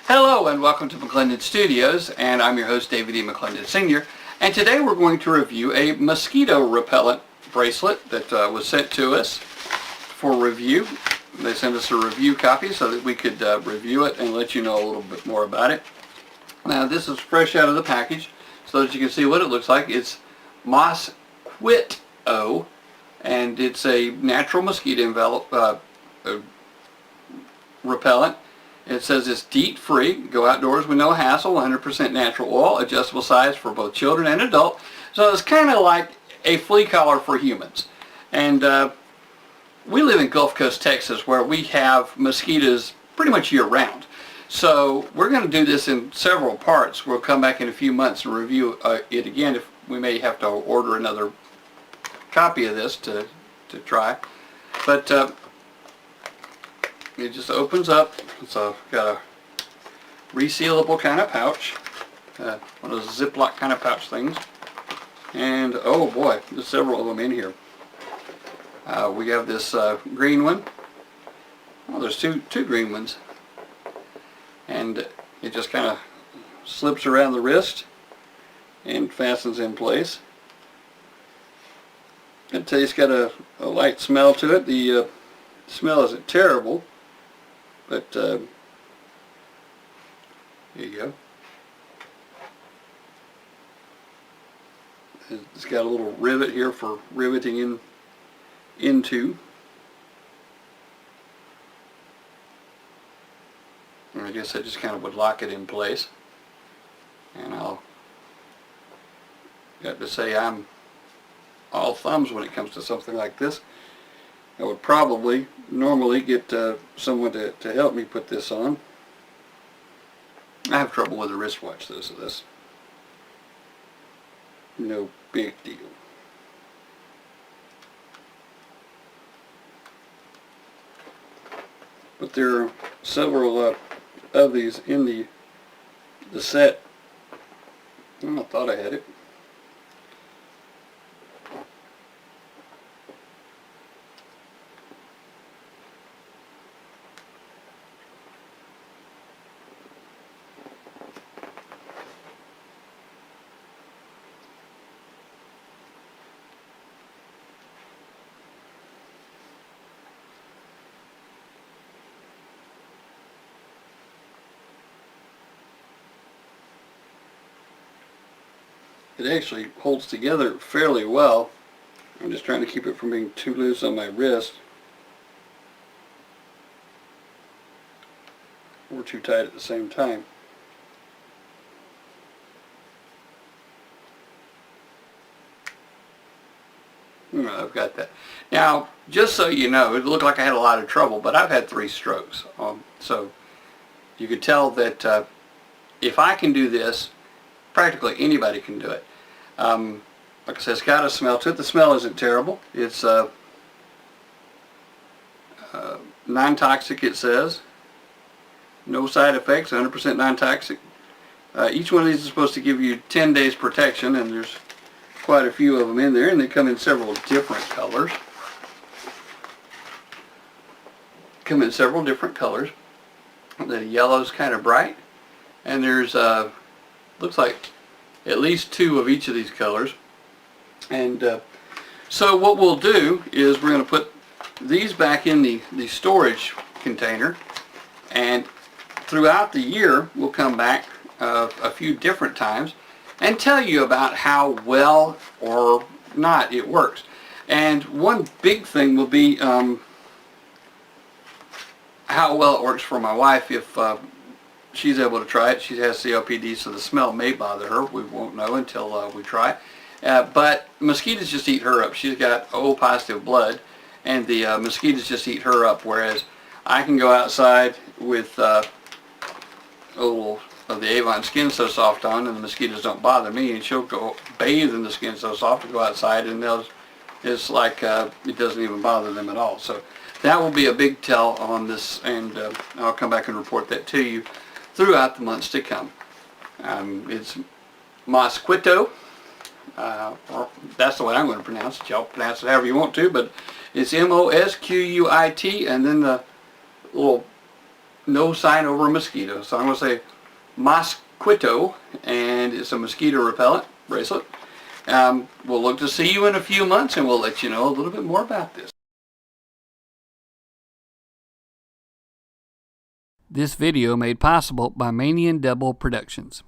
Hello and welcome to McClendon Studios, and I'm your host David E. McClendon Sr. And today we're going to review a mosquito repellent bracelet that was sent to us for review. They sent us a review copy so that we could review it and let you know a little bit more about it. Now this is fresh out of the package so that you can see what it looks like. It's MosquitoSpell, and it's a natural mosquito repellent. It says it's DEET free, go outdoors with no hassle, 100% natural oil, adjustable size for both children and adult. So it's kind of like a flea collar for humans. And we live in Gulf Coast, Texas, where we have mosquitoes pretty much year round. So we're going to do this in several parts. We'll come back in a few months and review it again. If we may have to order another copy of this to try. But it just opens up. It's got a re-sealable kind of pouch, one of those Ziploc kind of pouch things. And oh boy, there's several of them in here. We have this green one. Oh, there's two green ones. And it just kind of slips around the wrist and fastens in place. I'd say it's got a light smell to it. The smell isn't terrible. But here you go. It's got a little rivet here for riveting into. And I guess I just kind of would lock it in place. And I'll got to say I'm all thumbs when it comes to something like this. I would probably normally get someone to help me put this on. I have trouble with a wristwatch though, so that's no big deal. But there are several of these in the set. I thought I had it. It actually holds together fairly well. I'm just trying to keep it from being too loose on my wrist or too tight at the same time. I've got that. Now, just so you know, it looked like I had a lot of trouble, but I've had 3 strokes. So you could tell that if I can do this, practically anybody can do it. Like I said, it's got a smell to it. The smell isn't terrible. It's non-toxic, it says. No side effects, 100% non-toxic. Each one of these is supposed to give you 10 days protection, and there's quite a few of them in there, and they come in several different colors. The yellow's kind of bright, and there's looks like at least 2 of each of these colors. And so what we'll do is we're going to put these back in the storage container, and throughout the year we'll come back a few different times and tell you about how well or not it works. And one big thing will be how well it works for my wife if she's able to try it. She has COPD, so the smell may bother her. We won't know until we try. But mosquitoes just eat her up. She's got O positive blood, and the mosquitoes just eat her up, whereas I can go outside with a little of the Avon Skin So Soft on, and the mosquitoes don't bother me, and she'll go bathe in the Skin So Soft and go outside, and it's like it doesn't even bother them at all. So that will be a big tell on this, and I'll come back and report that to you throughout the months to come. It's MosquitoSpell. That's the way I'm going to pronounce it. Y'all pronounce it however you want to, but it's M-O-S-Q-U-I-T, and then the little no sign over a mosquito. So I'm going to say MosquitoSpell, and it's a mosquito repellent bracelet. We'll look to see you in a few months, and we'll let you know a little bit more about this. This video made possible by Manian Double Productions.